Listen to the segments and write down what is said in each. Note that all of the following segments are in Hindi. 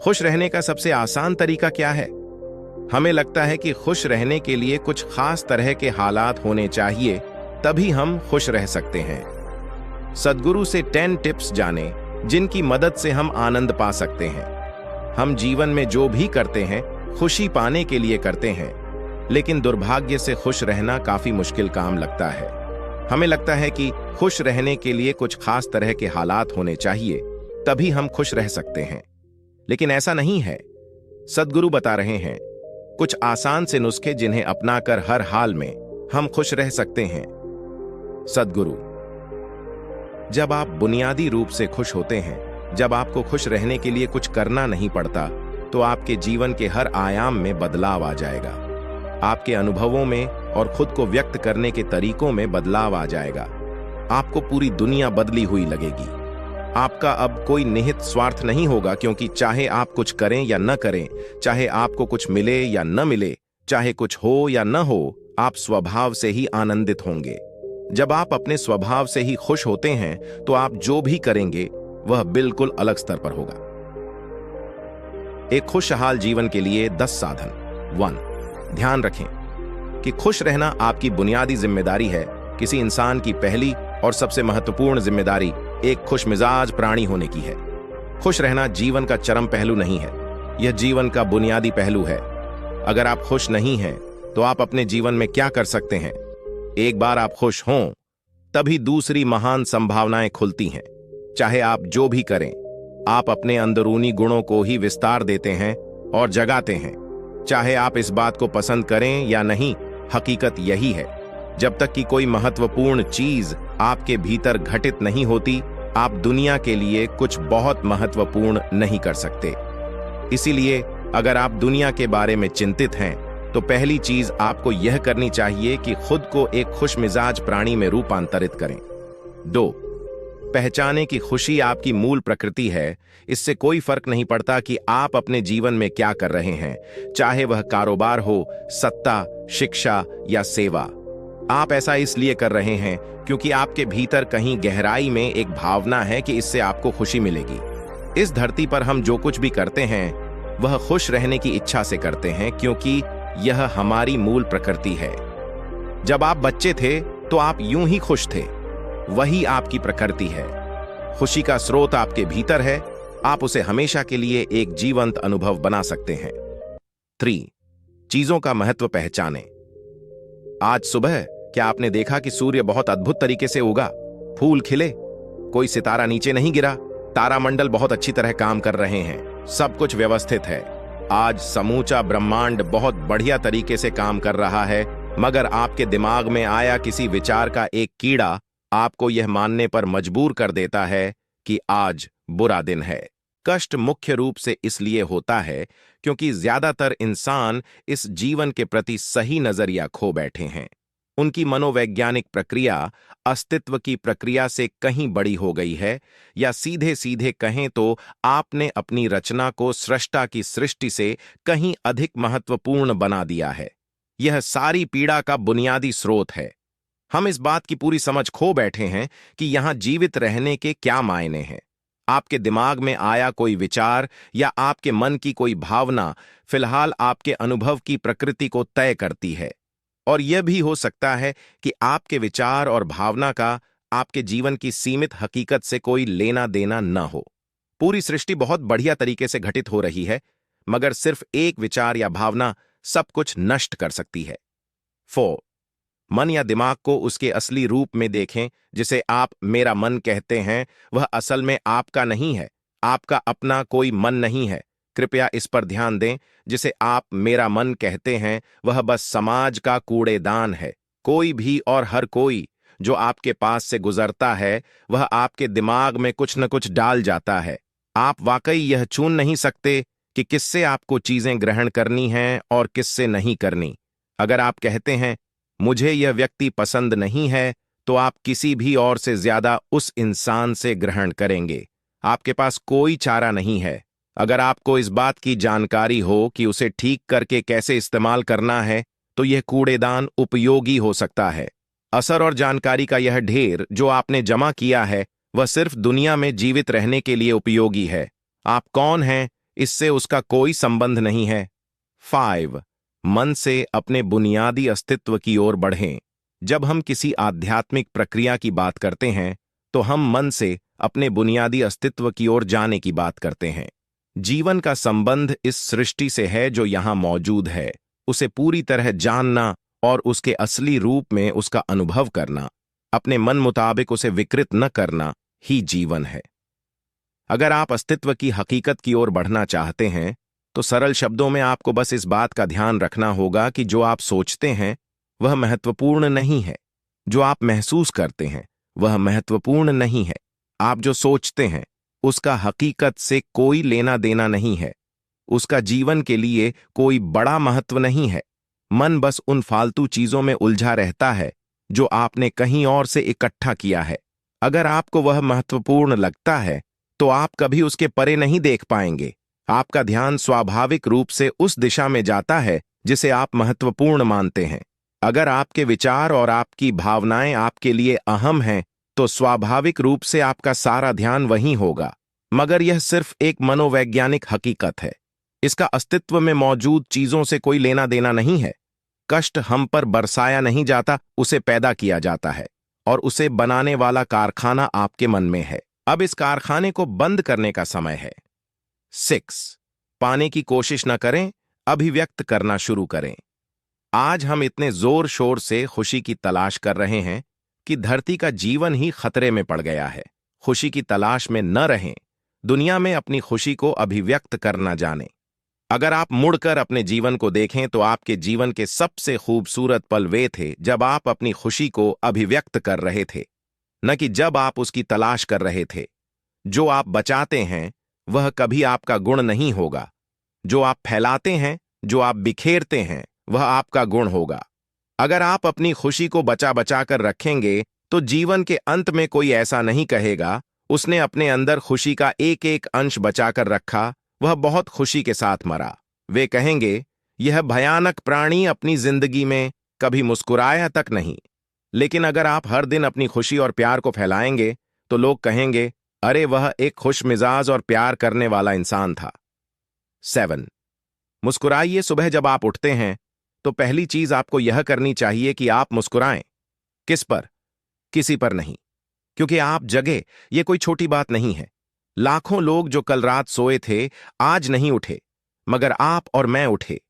खुश रहने का सबसे आसान तरीका क्या है? हमें लगता है कि खुश रहने के लिए कुछ खास तरह के हालात होने चाहिए, तभी हम खुश रह सकते हैं। सद्गुरु से 10 टिप्स जाने जिनकी मदद से हम आनंद पा सकते हैं। हम जीवन में जो भी करते हैं खुशी पाने के लिए करते हैं, लेकिन दुर्भाग्य से खुश रहना काफी मुश्किल काम लगता है। हमें लगता है कि खुश रहने के लिए कुछ खास तरह के हालात होने चाहिए, तभी हम खुश रह सकते हैं, लेकिन ऐसा नहीं है। सद्गुरु बता रहे हैं कुछ आसान से नुस्खे जिन्हें अपनाकर हर हाल में हम खुश रह सकते हैं। सद्गुरु: जब आप बुनियादी रूप से खुश होते हैं, जब आपको खुश रहने के लिए कुछ करना नहीं पड़ता, तो आपके जीवन के हर आयाम में बदलाव आ जाएगा। आपके अनुभवों में और खुद को व्यक्त करने के तरीकों में बदलाव आ जाएगा। आपको पूरी दुनिया बदली हुई लगेगी। आपका अब कोई निहित स्वार्थ नहीं होगा, क्योंकि चाहे आप कुछ करें या न करें, चाहे आपको कुछ मिले या न मिले, चाहे कुछ हो या न हो, आप स्वभाव से ही आनंदित होंगे। जब आप अपने स्वभाव से ही खुश होते हैं, तो आप जो भी करेंगे वह बिल्कुल अलग स्तर पर होगा। एक खुशहाल जीवन के लिए 10 साधन। 1. ध्यान रखें कि खुश रहना आपकी बुनियादी जिम्मेदारी है। किसी इंसान की पहली और सबसे महत्वपूर्ण जिम्मेदारी एक खुशमिजाज प्राणी होने की है। खुश रहना जीवन का चरम पहलू नहीं है, यह जीवन का बुनियादी पहलू है। अगर आप खुश नहीं हैं, तो आप अपने जीवन में क्या कर सकते हैं? एक बार आप खुश हों, तभी दूसरी महान संभावनाएं खुलती हैं। चाहे आप जो भी करें, आप अपने अंदरूनी गुणों को ही विस्तार देते हैं और जगाते हैं। चाहे आप इस बात को पसंद करें या नहीं, हकीकत यही है। जब तक कि कोई महत्वपूर्ण चीज आपके भीतर घटित नहीं होती, आप दुनिया के लिए कुछ बहुत महत्वपूर्ण नहीं कर सकते। इसीलिए अगर आप दुनिया के बारे में चिंतित हैं, तो पहली चीज आपको यह करनी चाहिए कि खुद को एक खुशमिजाज प्राणी में रूपांतरित करें। 2. पहचाने कि खुशी आपकी मूल प्रकृति है। इससे कोई फर्क नहीं पड़ता कि आप अपने जीवन में क्या कर रहे हैं, चाहे वह कारोबार हो, सत्ता, शिक्षा या सेवा। आप ऐसा इसलिए कर रहे हैं क्योंकि आपके भीतर कहीं गहराई में एक भावना है कि इससे आपको खुशी मिलेगी। इस धरती पर हम जो कुछ भी करते हैं, वह खुश रहने की इच्छा से करते हैं, क्योंकि यह हमारी मूल प्रकृति है। जब आप बच्चे थे, तो आप यूं ही खुश थे। वही आपकी प्रकृति है। खुशी का स्रोत आपके भीतर है। आप उसे हमेशा के लिए एक जीवंत अनुभव बना सकते हैं। 3. चीजों का महत्व पहचानें। आज सुबह क्या आपने देखा कि सूर्य बहुत अद्भुत तरीके से उगा, फूल खिले, कोई सितारा नीचे नहीं गिरा, तारामंडल बहुत अच्छी तरह काम कर रहे हैं, सब कुछ व्यवस्थित है। आज समूचा ब्रह्मांड बहुत बढ़िया तरीके से काम कर रहा है, मगर आपके दिमाग में आया किसी विचार का एक कीड़ा आपको यह मानने पर मजबूर कर देता है कि आज बुरा दिन है। कष्ट मुख्य रूप से इसलिए होता है क्योंकि ज्यादातर इंसान इस जीवन के प्रति सही नजरिया खो बैठे हैं। उनकी मनोवैज्ञानिक प्रक्रिया अस्तित्व की प्रक्रिया से कहीं बड़ी हो गई है, या सीधे सीधे कहें तो आपने अपनी रचना को सृष्टा की सृष्टि से कहीं अधिक महत्वपूर्ण बना दिया है। यह सारी पीड़ा का बुनियादी स्रोत है। हम इस बात की पूरी समझ खो बैठे हैं कि यहां जीवित रहने के क्या मायने हैं। आपके दिमाग में आया कोई विचार या आपके मन की कोई भावना फिलहाल आपके अनुभव की प्रकृति को तय करती है, और यह भी हो सकता है कि आपके विचार और भावना का आपके जीवन की सीमित हकीकत से कोई लेना देना न हो। पूरी सृष्टि बहुत बढ़िया तरीके से घटित हो रही है, मगर सिर्फ एक विचार या भावना सब कुछ नष्ट कर सकती है। 4. मन या दिमाग को उसके असली रूप में देखें। जिसे आप मेरा मन कहते हैं, वह असल में आपका नहीं है। आपका अपना कोई मन नहीं है। कृपया इस पर ध्यान दें। जिसे आप मेरा मन कहते हैं, वह बस समाज का कूड़ेदान है। कोई भी और हर कोई जो आपके पास से गुजरता है, वह आपके दिमाग में कुछ न कुछ डाल जाता है। आप वाकई यह चुन नहीं सकते कि किससे आपको चीजें ग्रहण करनी हैं और किससे नहीं करनी। अगर आप कहते हैं मुझे यह व्यक्ति पसंद नहीं है, तो आप किसी भी और से ज्यादा उस इंसान से ग्रहण करेंगे। आपके पास कोई चारा नहीं है। अगर आपको इस बात की जानकारी हो कि उसे ठीक करके कैसे इस्तेमाल करना है, तो यह कूड़ेदान उपयोगी हो सकता है। असर और जानकारी का यह ढेर जो आपने जमा किया है, वह सिर्फ दुनिया में जीवित रहने के लिए उपयोगी है। आप कौन हैं, इससे उसका कोई संबंध नहीं है। 5. मन से अपने बुनियादी अस्तित्व की ओर बढ़ें। जब हम किसी आध्यात्मिक प्रक्रिया की बात करते हैं तो हम मन से अपने बुनियादी अस्तित्व की ओर जाने की बात करते हैं। जीवन का संबंध इस सृष्टि से है जो यहां मौजूद है, उसे पूरी तरह जानना और उसके असली रूप में उसका अनुभव करना, अपने मन मुताबिक उसे विकृत न करना ही जीवन है। अगर आप अस्तित्व की हकीकत की ओर बढ़ना चाहते हैं तो सरल शब्दों में आपको बस इस बात का ध्यान रखना होगा कि जो आप सोचते हैं वह महत्वपूर्ण नहीं है, जो आप महसूस करते हैं वह महत्वपूर्ण नहीं है। आप जो सोचते हैं उसका हकीकत से कोई लेना देना नहीं है, उसका जीवन के लिए कोई बड़ा महत्व नहीं है। मन बस उन फालतू चीजों में उलझा रहता है जो आपने कहीं और से इकट्ठा किया है। अगर आपको वह महत्वपूर्ण लगता है तो आप कभी उसके परे नहीं देख पाएंगे। आपका ध्यान स्वाभाविक रूप से उस दिशा में जाता है जिसे आप महत्वपूर्ण मानते हैं। अगर आपके विचार और आपकी भावनाएं आपके लिए अहम हैं तो स्वाभाविक रूप से आपका सारा ध्यान वहीं होगा। मगर यह सिर्फ एक मनोवैज्ञानिक हकीकत है, इसका अस्तित्व में मौजूद चीजों से कोई लेना देना नहीं है। कष्ट हम पर बरसाया नहीं जाता, उसे पैदा किया जाता है और उसे बनाने वाला कारखाना आपके मन में है। अब इस कारखाने को बंद करने का समय है। 6. पाने की कोशिश न करें, अभिव्यक्त करना शुरू करें। आज हम इतने जोर शोर से खुशी की तलाश कर रहे हैं कि धरती का जीवन ही खतरे में पड़ गया है। खुशी की तलाश में न रहें, दुनिया में अपनी खुशी को अभिव्यक्त करना जानें। अगर आप मुड़कर अपने जीवन को देखें तो आपके जीवन के सबसे खूबसूरत पल वे थे जब आप अपनी खुशी को अभिव्यक्त कर रहे थे, न कि जब आप उसकी तलाश कर रहे थे। जो आप बचाते हैं वह कभी आपका गुण नहीं होगा, जो आप फैलाते हैं, जो आप बिखेरते हैं, वह आपका गुण होगा। अगर आप अपनी खुशी को बचा बचा कर रखेंगे तो जीवन के अंत में कोई ऐसा नहीं कहेगा उसने अपने अंदर खुशी का एक एक अंश बचाकर रखा, वह बहुत खुशी के साथ मरा। वे कहेंगे यह भयानक प्राणी अपनी जिंदगी में कभी मुस्कुराया तक नहीं। लेकिन अगर आप हर दिन अपनी खुशी और प्यार को फैलाएंगे तो लोग कहेंगे अरे वह एक खुश मिजाज और प्यार करने वाला इंसान था। 7. मुस्कुराइए। सुबह जब आप उठते हैं तो पहली चीज आपको यह करनी चाहिए कि आप मुस्कुराएं। किस पर? किसी पर नहीं, क्योंकि आप जगे, ये कोई छोटी बात नहीं है। लाखों लोग जो कल रात सोए थे आज नहीं उठे, मगर आप और मैं उठे।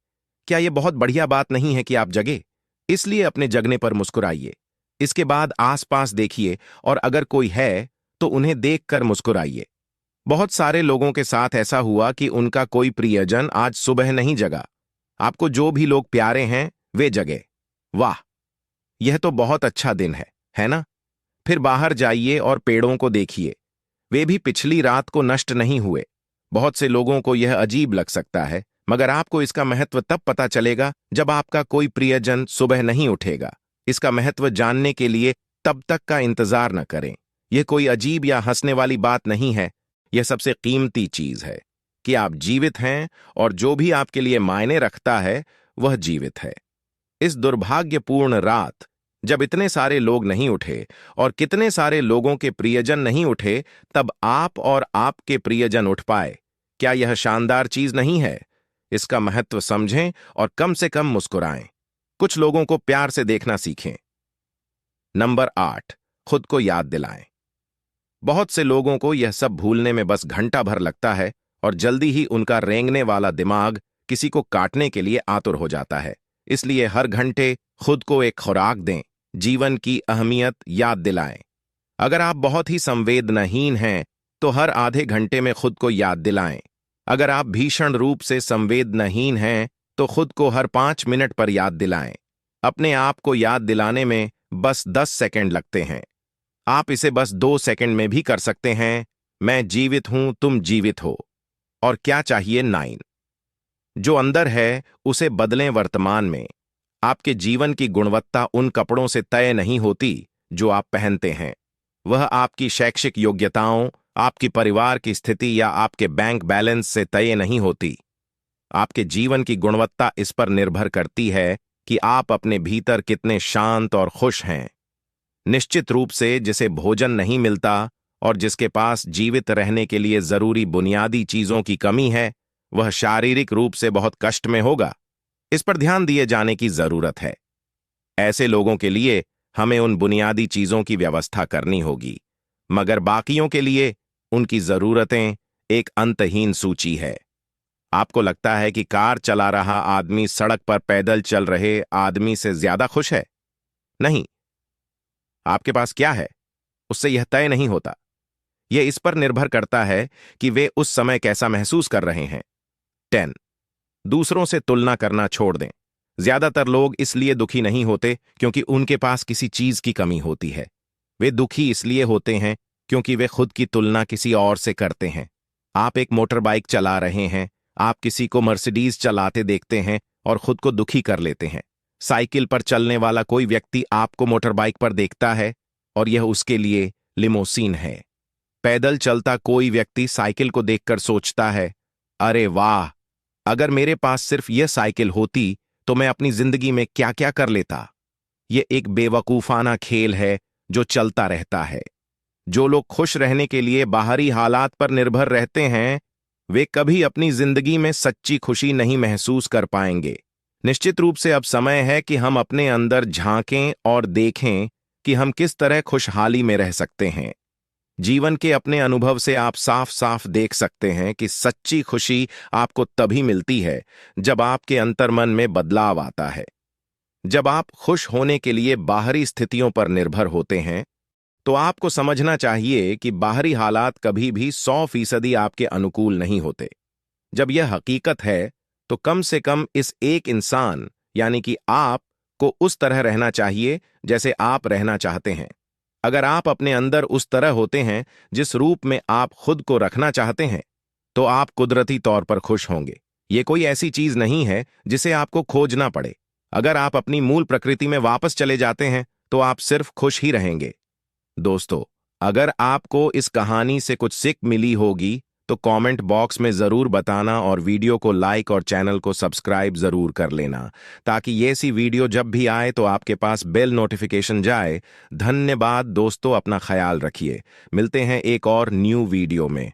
क्या यह बहुत बढ़िया बात नहीं है कि आप जगे? इसलिए अपने जगने पर मुस्कुराइए। इसके बाद आसपास देखिए और अगर कोई है तो उन्हें देखकर मुस्कुराइए। बहुत सारे लोगों के साथ ऐसा हुआ कि उनका कोई प्रियजन आज सुबह नहीं जगा। आपको जो भी लोग प्यारे हैं वे जगे। वाह, यह तो बहुत अच्छा दिन है ना? फिर बाहर जाइए और पेड़ों को देखिए, वे भी पिछली रात को नष्ट नहीं हुए। बहुत से लोगों को यह अजीब लग सकता है, मगर आपको इसका महत्व तब पता चलेगा जब आपका कोई प्रियजन सुबह नहीं उठेगा। इसका महत्व जानने के लिए तब तक का इंतजार न करें। यह कोई अजीब या हंसने वाली बात नहीं है, यह सबसे कीमती चीज है कि आप जीवित हैं और जो भी आपके लिए मायने रखता है वह जीवित है। इस दुर्भाग्यपूर्ण रात जब इतने सारे लोग नहीं उठे और कितने सारे लोगों के प्रियजन नहीं उठे, तब आप और आपके प्रियजन उठ पाए। क्या यह शानदार चीज नहीं है? इसका महत्व समझें और कम से कम मुस्कुराएं। कुछ लोगों को प्यार से देखना सीखें। नंबर 8, खुद को याद दिलाएं। बहुत से लोगों को यह सब भूलने में बस घंटा भर लगता है और जल्दी ही उनका रेंगने वाला दिमाग किसी को काटने के लिए आतुर हो जाता है। इसलिए हर घंटे खुद को एक खुराक दें, जीवन की अहमियत याद दिलाएं। अगर आप बहुत ही संवेदनहीन हैं तो हर आधे घंटे में खुद को याद दिलाएं। अगर आप भीषण रूप से संवेदनहीन हैं तो खुद को हर 5 मिनट पर याद दिलाएं। अपने आप को याद दिलाने में बस 10 सेकंड लगते हैं। आप इसे बस 2 सेकंड में भी कर सकते हैं। मैं जीवित हूं, तुम जीवित हो। और क्या चाहिए? 9। जो अंदर है उसे बदलें वर्तमान में। आपके जीवन की गुणवत्ता उन कपड़ों से तय नहीं होती जो आप पहनते हैं। वह आपकी शैक्षिक योग्यताओं, आपकी परिवार की स्थिति या आपके बैंक बैलेंस से तय नहीं होती। आपके जीवन की गुणवत्ता इस पर निर्भर करती है कि आप अपने भीतर कितने शांत और खुश हैं। निश्चित रूप से जिसे भोजन नहीं मिलता और जिसके पास जीवित रहने के लिए जरूरी बुनियादी चीजों की कमी है, वह शारीरिक रूप से बहुत कष्ट में होगा। इस पर ध्यान दिए जाने की जरूरत है। ऐसे लोगों के लिए हमें उन बुनियादी चीजों की व्यवस्था करनी होगी, मगर बाकियों के लिए उनकी जरूरतें एक अंतहीन सूची है। आपको लगता है कि कार चला रहा आदमी सड़क पर पैदल चल रहे आदमी से ज्यादा खुश है? नहीं। आपके पास क्या है, उससे यह तय नहीं होता। यह इस पर निर्भर करता है कि वे उस समय कैसा महसूस कर रहे हैं। 10 दूसरों से तुलना करना छोड़ दें। ज्यादातर लोग इसलिए दुखी नहीं होते क्योंकि उनके पास किसी चीज की कमी होती है। वे दुखी इसलिए होते हैं क्योंकि वे खुद की तुलना किसी और से करते हैं। आप एक मोटर बाइक चला रहे हैं, आप किसी को मर्सिडीज चलाते देखते हैं और खुद को दुखी कर लेते हैं। साइकिल पर चलने वाला कोई व्यक्ति आपको मोटर बाइक पर देखता है और यह उसके लिए लिमोसिन है। पैदल चलता कोई व्यक्ति साइकिल को देखकर सोचता है, अरे वाह, अगर मेरे पास सिर्फ यह साइकिल होती तो मैं अपनी जिंदगी में क्या क्या कर लेता। यह एक बेवकूफाना खेल है जो चलता रहता है। जो लोग खुश रहने के लिए बाहरी हालात पर निर्भर रहते हैं, वे कभी अपनी जिंदगी में सच्ची खुशी नहीं महसूस कर पाएंगे। निश्चित रूप से अब समय है कि हम अपने अंदर झांकें और देखें कि हम किस तरह खुशहाली में रह सकते हैं। जीवन के अपने अनुभव से आप साफ साफ देख सकते हैं कि सच्ची खुशी आपको तभी मिलती है जब आपके अंतर्मन में बदलाव आता है। जब आप खुश होने के लिए बाहरी स्थितियों पर निर्भर होते हैं, तो आपको समझना चाहिए कि बाहरी हालात कभी भी 100% आपके अनुकूल नहीं होते। जब यह हकीकत है, तो कम से कम इस एक इंसान यानी कि आप को उस तरह रहना चाहिए जैसे आप रहना चाहते हैं। अगर आप अपने अंदर उस तरह होते हैं जिस रूप में आप खुद को रखना चाहते हैं, तो आप कुदरती तौर पर खुश होंगे। ये कोई ऐसी चीज नहीं है जिसे आपको खोजना पड़े। अगर आप अपनी मूल प्रकृति में वापस चले जाते हैं, तो आप सिर्फ खुश ही रहेंगे। दोस्तों, अगर आपको इस कहानी से कुछ सीख मिली होगी तो कमेंट बॉक्स में जरूर बताना और वीडियो को लाइक और चैनल को सब्सक्राइब जरूर कर लेना, ताकि ये सी वीडियो जब भी आए तो आपके पास बेल नोटिफिकेशन जाए। धन्यवाद दोस्तों, अपना ख्याल रखिए। मिलते हैं एक और न्यू वीडियो में।